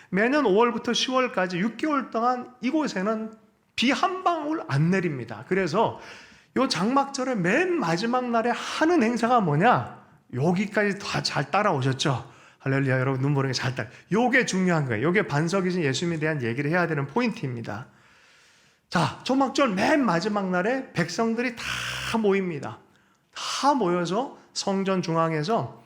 A: 매년 5월부터 10월까지 6개월 동안 이곳에는 비 한 방울 안 내립니다. 그래서 이 장막절의 맨 마지막 날에 하는 행사가 뭐냐? 여기까지 다 잘 따라오셨죠? 할렐루야, 여러분 눈 보는 게 잘 따라. 요게 중요한 거예요. 요게 반석이신 예수님에 대한 얘기를 해야 되는 포인트입니다. 자, 초막절 맨 마지막 날에 백성들이 다 모입니다. 다 모여서 성전 중앙에서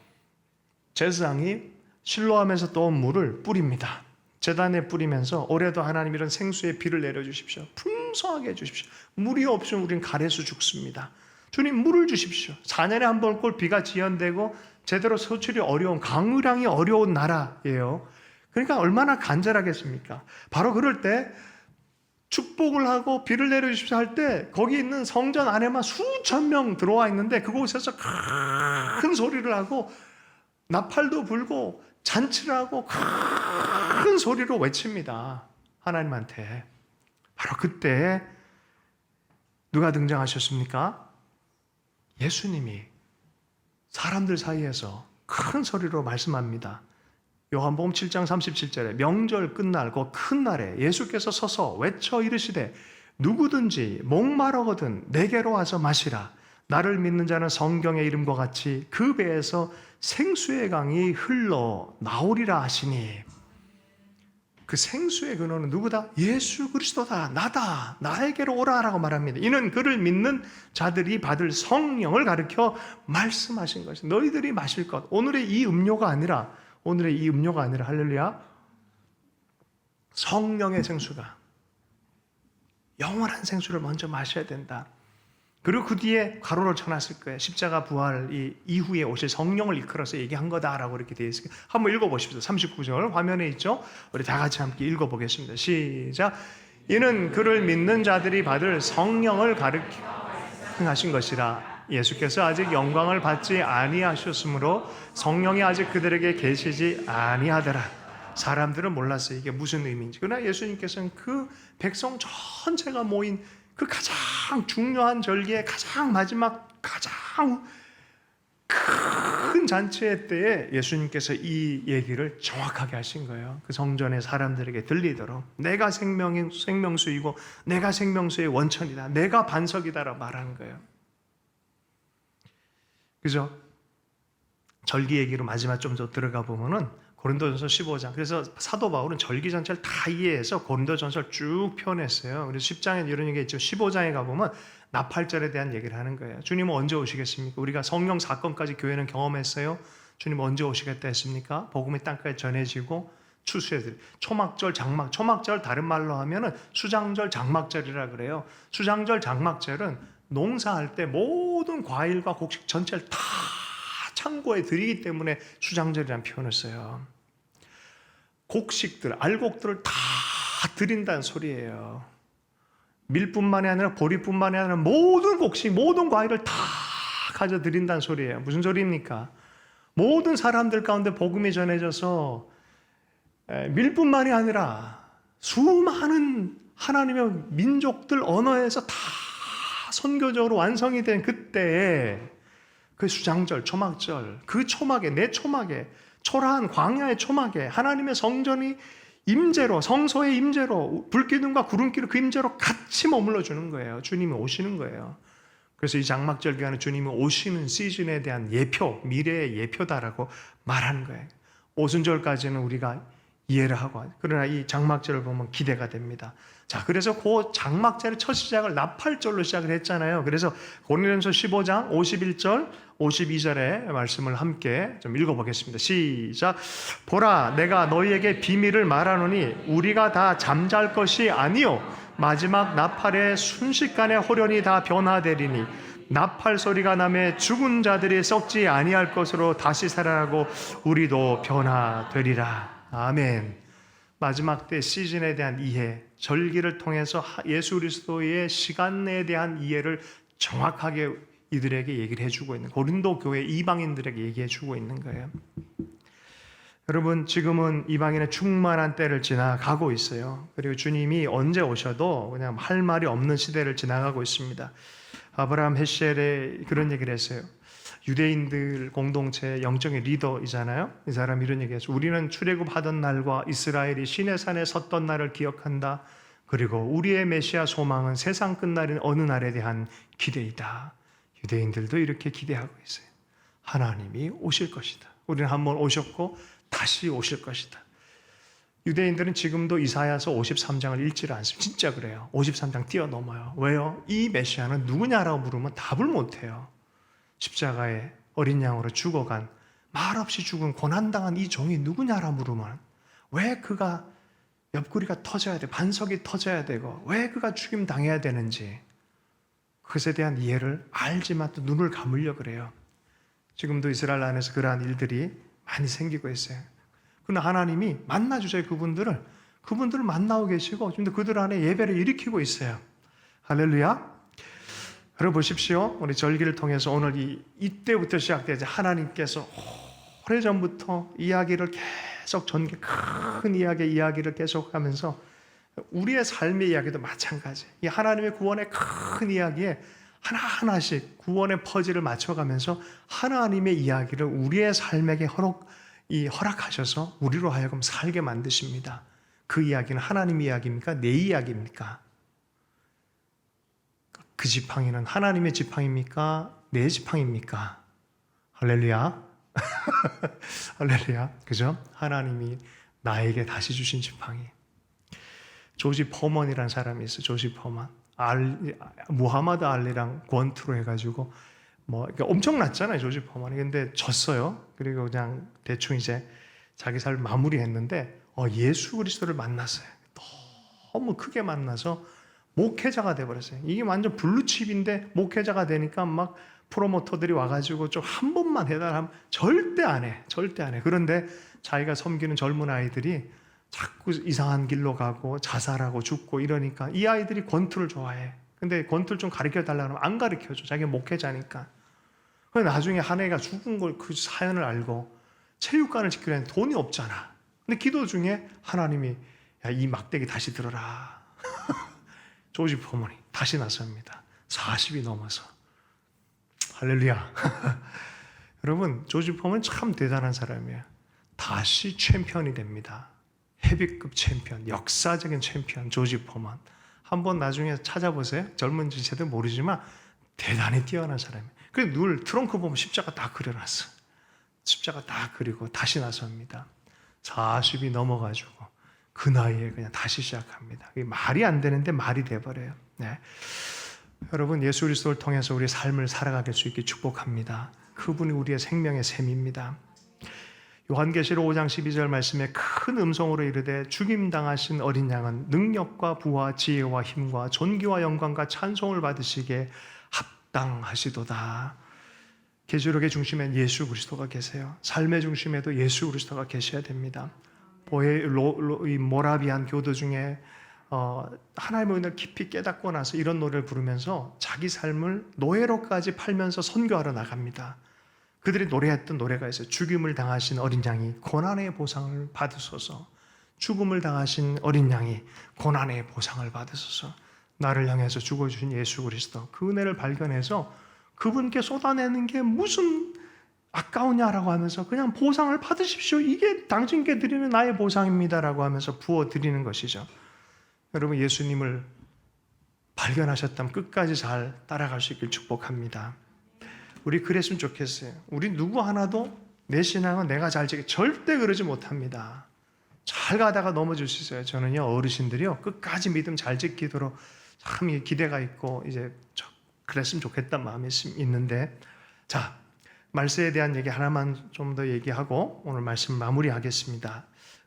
A: 제사장이 실로암에서 떠온 물을 뿌립니다. 제단에 뿌리면서 올해도 하나님 이런 생수의 비를 내려주십시오. 풍성하게 해주십시오. 물이 없으면 우린 가래수 죽습니다. 주님 물을 주십시오. 4년에 한 번꼴 비가 지연되고 제대로 소출이 어려운 강우량이 어려운 나라예요. 그러니까 얼마나 간절하겠습니까? 바로 그럴 때 축복을 하고 비를 내려주십시오 할 때 거기 있는 성전 안에만 수천 명 들어와 있는데 그곳에서 큰 소리를 하고 나팔도 불고 잔치를 하고 큰 소리로 외칩니다. 하나님한테. 바로 그때 누가 등장하셨습니까? 예수님이 사람들 사이에서 큰 소리로 말씀합니다. 요한복음 7장 37절에 명절 끝날 그 큰 날에 예수께서 서서 외쳐 이르시되 누구든지 목마르거든 내게로 와서 마시라. 나를 믿는 자는 성경의 이름과 같이 그 배에서 생수의 강이 흘러 나오리라 하시니, 그 생수의 근원은 누구다? 예수 그리스도다. 나다. 나에게로 오라라고 말합니다. 이는 그를 믿는 자들이 받을 성령을 가르쳐 말씀하신 것이 너희들이 마실 것. 오늘의 이 음료가 아니라 할렐루야, 성령의 생수가, 영원한 생수를 먼저 마셔야 된다. 그리고 그 뒤에 가로로 쳐놨을 거예요. 십자가 부활 이후에 오실 성령을 이끌어서 얘기한 거다라고 이렇게 되어 있습니다. 한번 읽어보십시오. 39절 화면에 있죠. 우리 다 같이 함께 읽어보겠습니다. 시작. 이는 그를 믿는 자들이 받을 성령을 가르치신 것이라. 예수께서 아직 영광을 받지 아니하셨으므로 성령이 아직 그들에게 계시지 아니하더라. 사람들은 몰랐어요. 이게 무슨 의미인지. 그러나 예수님께서는 그 백성 전체가 모인 그 가장 중요한 절기의 가장 마지막 가장 큰 잔치의 때에 예수님께서 이 얘기를 정확하게 하신 거예요. 그 성전의 사람들에게 들리도록 내가 생명수이고 내가 생명수의 원천이다. 내가 반석이다라고 말하는 거예요. 그죠? 절기 얘기로 마지막 좀 더 들어가 보면은 고린도전서 15장. 그래서 사도 바울은 절기 전체를 다 이해해서 고린도전서를 쭉 표현했어요. 그래서 10장에 이런 얘기 있죠. 15장에 가보면 나팔절에 대한 얘기를 하는 거예요. 주님은 언제 오시겠습니까? 우리가 성령 사건까지 교회는 경험했어요. 주님 언제 오시겠다 했습니까? 복음이 땅까지 전해지고 추수해드리. 초막절, 초막절 다른 말로 하면은 수장절, 장막절이라 그래요. 수장절, 장막절은 농사할 때 모든 과일과 곡식 전체를 다 창고에 들이기 때문에 수장절이라는 표현을 써요. 곡식들, 알곡들을 다 드린다는 소리예요. 밀뿐만이 아니라 보리뿐만이 아니라 모든 곡식, 모든 과일을 다 가져 드린다는 소리예요. 무슨 소리입니까? 모든 사람들 가운데 복음이 전해져서 밀뿐만이 아니라 수많은 하나님의 민족들 언어에서 다 선교적으로 완성이 된 그때에 그 수장절, 초막절, 그 초막에, 내 초막에, 초라한 광야의 초막에 하나님의 성전이 임재로, 성소의 임재로, 불기둥과 구름기로 그 임재로 같이 머물러 주는 거예요. 주님이 오시는 거예요. 그래서 이 장막절 기간에 주님이 오시는 시즌에 대한 예표, 미래의 예표다라고 말하는 거예요. 오순절까지는 우리가 이해를 하고, 그러나 이 장막절을 보면 기대가 됩니다. 자, 그래서 그 장막절의 첫 시작을 나팔절로 시작을 했잖아요. 그래서 고린도전서 15장 51절 52절의 말씀을 함께 좀 읽어보겠습니다. 시작. 보라, 내가 너희에게 비밀을 말하노니 우리가 다 잠잘 것이 아니요 마지막 나팔의 순식간에 호련히 다 변화되리니 나팔 소리가 나매 죽은 자들이 썩지 아니할 것으로 다시 살아나고 우리도 변화되리라. 아멘. 마지막 때 시즌에 대한 이해, 절기를 통해서 예수 그리스도의 시간에 대한 이해를 정확하게 이들에게 얘기를 해주고 있는, 고린도 교회 이방인들에게 얘기해주고 있는 거예요. 여러분, 지금은 이방인의 충만한 때를 지나가고 있어요. 그리고 주님이 언제 오셔도 그냥 할 말이 없는 시대를 지나가고 있습니다. 아브라함 헤셀이 그런 얘기를 했어요. 유대인들 공동체의 영적인 리더이잖아요. 이 사람이 이런 얘기했어요. 우리는 출애굽하던 날과 이스라엘이 시내산에 섰던 날을 기억한다. 그리고 우리의 메시아 소망은 세상 끝날인 어느 날에 대한 기대이다. 유대인들도 이렇게 기대하고 있어요. 하나님이 오실 것이다. 우리는 한번 오셨고 다시 오실 것이다. 유대인들은 지금도 이사야서 53장을 읽지를 않습니다. 진짜 그래요. 53장 뛰어넘어요. 왜요? 이 메시아는 누구냐라고 물으면 답을 못해요. 십자가에 어린 양으로 죽어간, 말없이 죽은 고난당한 이 종이 누구냐라 물으면 왜 그가 옆구리가 터져야 돼, 반석이 터져야 되고 왜 그가 죽임 당해야 되는지 그것에 대한 이해를 알지만 또 눈을 감으려 그래요. 지금도 이스라엘 안에서 그러한 일들이 많이 생기고 있어요. 그러나 하나님이 만나주세요. 그분들을 만나고 계시고 지금도 그들 안에 예배를 일으키고 있어요. 할렐루야. 여러분 보십시오. 우리 절기를 통해서 오늘 이때부터 시작되지, 하나님께서 오래전부터 이야기를 계속 큰 이야기를 계속하면서 우리의 삶의 이야기도 마찬가지. 이 하나님의 구원의 큰 이야기에 하나하나씩 구원의 퍼즐을 맞춰가면서 하나님의 이야기를 우리의 삶에게 허락하셔서 우리로 하여금 살게 만드십니다. 그 이야기는 하나님 이야기입니까? 내 이야기입니까? 그 지팡이는 하나님의 지팡이입니까? 내 지팡이입니까? 할렐루야. 할렐루야. 그죠? 하나님이 나에게 다시 주신 지팡이. 조지 퍼먼이라는 사람이 있어요. 조지 퍼먼. 무하마드 알리랑 권투로 해가지고 그러니까 엄청났잖아요. 조지 퍼먼이. 근데 졌어요. 그리고 그냥 대충 이제 자기 삶을 마무리했는데 예수 그리스도를 만났어요. 너무 크게 만나서 목회자가 돼버렸어요. 이게 완전 블루칩인데 목회자가 되니까 막 프로모터들이 와가지고 좀 한 번만 해달라면 절대 안 해. 그런데 자기가 섬기는 젊은 아이들이 자꾸 이상한 길로 가고 자살하고 죽고 이러니까 이 아이들이 권투를 좋아해. 근데 권투를 좀 가르쳐달라고 하면 안 가르쳐줘. 자기가 목회자니까. 그래서 나중에 한 애가 죽은 걸 그 사연을 알고 체육관을 지키려는 돈이 없잖아. 근데 기도 중에 하나님이 이 막대기 다시 들어라. 조지 포먼이 다시 나섭니다. 40이 넘어서. 할렐루야. 여러분, 조지 포먼은 참 대단한 사람이에요. 다시 챔피언이 됩니다. 헤비급 챔피언, 역사적인 챔피언 조지 포먼. 한번 나중에 찾아보세요. 젊은 세대 모르지만 대단히 뛰어난 사람이에요. 그래서 늘 트렁크 보면 십자가 다 그려놨어. 십자가 다 그리고 다시 나섭니다. 40이 넘어가지고 그 나이에 그냥 다시 시작합니다. 말이 안 되는데 말이 돼버려요. 네. 여러분, 예수 그리스도를 통해서 우리의 삶을 살아가게 수 있게 축복합니다. 그분이 우리의 생명의 샘입니다. 요한계시록 5장 12절 말씀에 큰 음성으로 이르되 죽임당하신 어린 양은 능력과 부와 지혜와 힘과 존귀와 영광과 찬송을 받으시기에 합당하시도다. 계시록의 중심엔 예수 그리스도가 계세요. 삶의 중심에도 예수 그리스도가 계셔야 됩니다. 이 모라비안 교도 중에 하나님의 은혜를 깊이 깨닫고 나서 이런 노래를 부르면서 자기 삶을 노예로까지 팔면서 선교하러 나갑니다. 그들이 노래했던 노래가 있어요. 죽임을 당하신 어린 양이 고난의 보상을 받으소서. 죽음을 당하신 어린 양이 고난의 보상을 받으소서. 나를 향해서 죽어주신 예수 그리스도, 그 은혜를 발견해서 그분께 쏟아내는 게 무슨 아까우냐라고 하면서 그냥 보상을 받으십시오. 이게 당신께 드리는 나의 보상입니다라고 하면서 부어드리는 것이죠. 여러분, 예수님을 발견하셨다면 끝까지 잘 따라갈 수 있길 축복합니다. 우리 그랬으면 좋겠어요. 우리 누구 하나도 내 신앙은 내가 잘 지켜 절대 그러지 못합니다. 잘 가다가 넘어질 수 있어요. 저는요, 어르신들이요, 끝까지 믿음 잘 지키도록 참 기대가 있고, 이제 그랬으면 좋겠다는 마음이 있는데, 자, 말세에 대한 얘기 하나만 좀 더 얘기하고 오늘 말씀 마무리하겠습니다.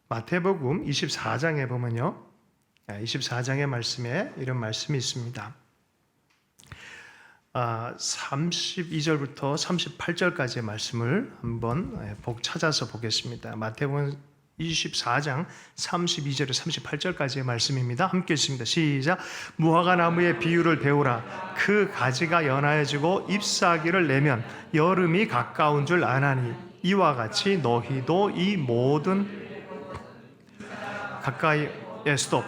A: 마태복음 24장에 보면요, 24장의 말씀에 이런 말씀이 있습니다. 32절부터 38절까지의 말씀을 한번 찾아서 보겠습니다. 마태복음 24장 32절에서 38절까지의 말씀입니다. 함께 읽습니다. 시작. 무화과 나무의 비유를 배우라. 그 가지가 연하여지고 잎사귀를 내면 여름이 가까운 줄 아나니 이와 같이 너희도 이 모든 가까이 스톱.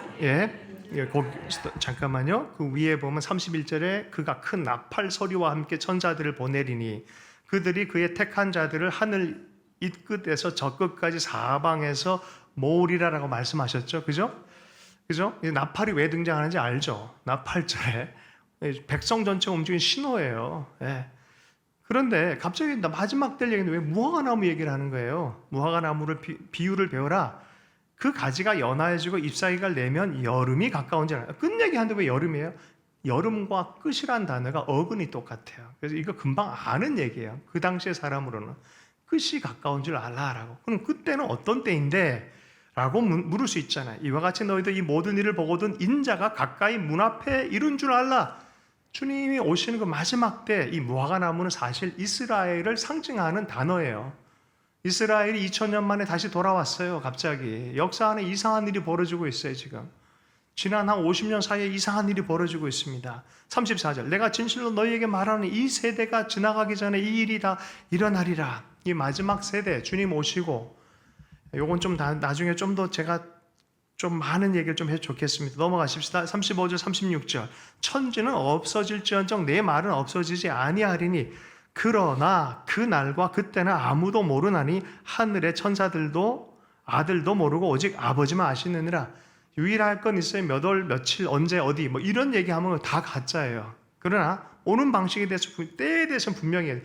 A: 잠깐만요. 그 위에 보면 31절에 그가 큰 나팔 소리와 함께 천사들을 보내리니 그들이 그의 택한 자들을 하늘 이 끝에서 저 끝까지 사방에서 모으리라라고 말씀하셨죠. 그죠? 나팔이 왜 등장하는지 알죠? 나팔절에 백성 전체가 움직이는 신호예요. 그런데 갑자기 마지막 때 얘기인데 왜 무화과 나무 얘기를 하는 거예요? 무화과 나무를 비유를 배워라. 그 가지가 연하여지고 잎사귀가 내면 여름이 가까운지 알아요. 끝 얘기하는데 왜 여름이에요? 여름과 끝이란 단어가 어근이 똑같아요. 그래서 이거 금방 아는 얘기예요. 그 당시의 사람으로는. 끝이 가까운 줄 알라라고. 그럼 그때는 어떤 때인데? 라고 물을 수 있잖아요. 이와 같이 너희도 이 모든 일을 보거든 인자가 가까이 문 앞에 이른 줄 알라. 주님이 오시는 그 마지막 때 이 무화과 나무는 사실 이스라엘을 상징하는 단어예요. 이스라엘이 2000년 만에 다시 돌아왔어요. 갑자기 역사 안에 이상한 일이 벌어지고 있어요. 지난 한 50년 사이에 이상한 일이 벌어지고 있습니다. 34절 내가 진실로 너희에게 말하는 이 세대가 지나가기 전에 이 일이 다 일어나리라. 이 마지막 세대 주님 오시고, 요건 좀 나중에 좀 더 제가 좀 많은 얘기를 좀 해도 좋겠습니다. 넘어가십시다. 35절 36절 천지는 없어질지언정 내 말은 없어지지 아니하리니 그러나 그 날과 그때는 아무도 모르나니 하늘의 천사들도 아들도 모르고 오직 아버지만 아시느니라. 유일할 건 있어요. 몇 월 며칠 언제 어디 뭐 이런 얘기하면 다 가짜예요. 그러나 오는 방식에 대해서 때에 대해서는 분명히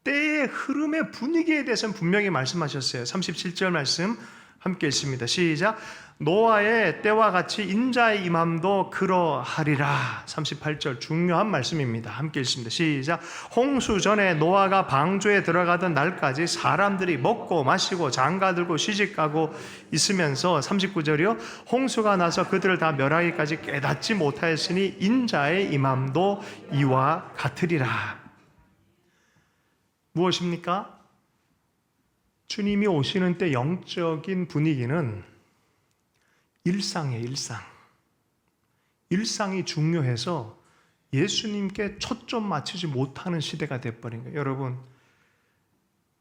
A: 때의 흐름의 분위기에 대해서는 분명히 말씀하셨어요. 37절 말씀 함께 읽습니다. 시작. 노아의 때와 같이 인자의 임함도 그러하리라. 38절 중요한 말씀입니다. 함께 읽습니다. 시작. 홍수 전에 노아가 방주에 들어가던 날까지 사람들이 먹고 마시고 장가들고 시집가고 있으면서 39절이요. 홍수가 나서 그들을 다 멸하기까지 깨닫지 못하였으니 인자의 임함도 이와 같으리라. 무엇입니까? 주님이 오시는 때 영적인 분위기는 일상이에요. 일상이 중요해서 예수님께 초점 맞추지 못하는 시대가 돼버린 거예요. 여러분,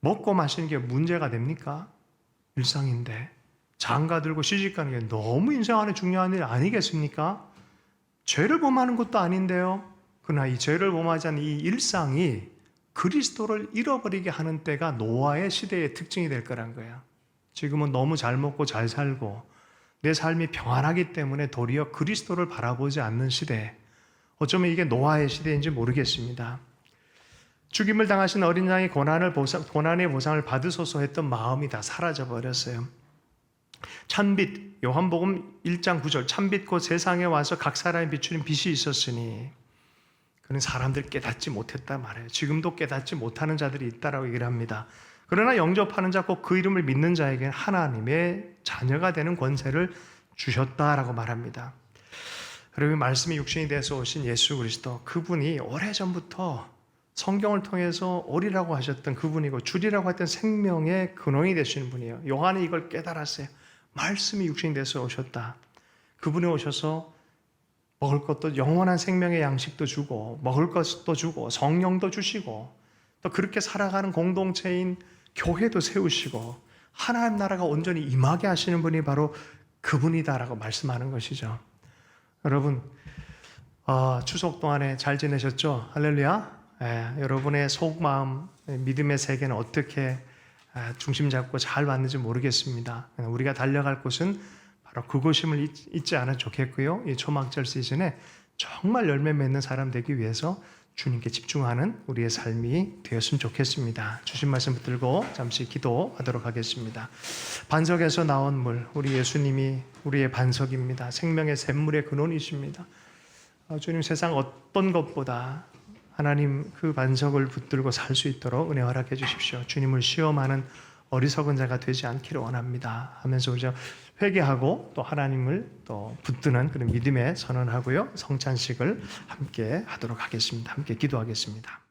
A: 먹고 마시는 게 문제가 됩니까? 일상인데. 장가 들고 시집 가는 게 너무 인생 안에 중요한 일 아니겠습니까? 죄를 범하는 것도 아닌데요. 그러나 이 죄를 범하지 않는 이 일상이 그리스도를 잃어버리게 하는 때가 노아의 시대의 특징이 될 거란 거예요. 지금은 너무 잘 먹고 잘 살고 내 삶이 평안하기 때문에 도리어 그리스도를 바라보지 않는 시대. 어쩌면 이게 노아의 시대인지 모르겠습니다. 죽임을 당하신 어린 양이 고난의 보상을 받으소서 했던 마음이 다 사라져버렸어요. 찬빛, 요한복음 1장 9절 찬빛 곧 세상에 와서 각 사람이 비추는 빛이 있었으니 그는 사람들 깨닫지 못했다 말해요. 지금도 깨닫지 못하는 자들이 있다라고 얘기를 합니다. 그러나 영접하는 자 곧 그 이름을 믿는 자에게는 하나님의 자녀가 되는 권세를 주셨다라고 말합니다. 그리고 말씀이 육신이 돼서 오신 예수 그리스도, 그분이 오래전부터 성경을 통해서 오리라고 하셨던 그분이고 주리라고 했던 생명의 근원이 되시는 분이에요. 요한이 이걸 깨달았어요. 말씀이 육신이 돼서 오셨다. 그분이 오셔서 먹을 것도 영원한 생명의 양식도 주고 먹을 것도 주고 성령도 주시고 또 그렇게 살아가는 공동체인 교회도 세우시고 하나님 나라가 온전히 임하게 하시는 분이 바로 그분이다라고 말씀하는 것이죠. 여러분, 추석 동안에 잘 지내셨죠? 할렐루야. 여러분의 속마음, 믿음의 세계는 어떻게 중심 잡고 잘 왔는지 모르겠습니다. 우리가 달려갈 곳은 바로 그것임을 잊지 않아도 좋겠고요. 이 초막절 시즌에 정말 열매 맺는 사람 되기 위해서 주님께 집중하는 우리의 삶이 되었으면 좋겠습니다. 주신 말씀 붙들고 잠시 기도하도록 하겠습니다. 반석에서 나온 물, 우리 예수님이 우리의 반석입니다. 생명의 샘물의 근원이십니다. 주님, 세상 어떤 것보다 하나님 그 반석을 붙들고 살 수 있도록 은혜 허락해 주십시오. 주님을 시험하는 어리석은 자가 되지 않기를 원합니다 하면서 우리가 회개하고 또 하나님을 또 붙드는 그런 믿음의 선언하고요, 성찬식을 함께 하도록 하겠습니다. 함께 기도하겠습니다.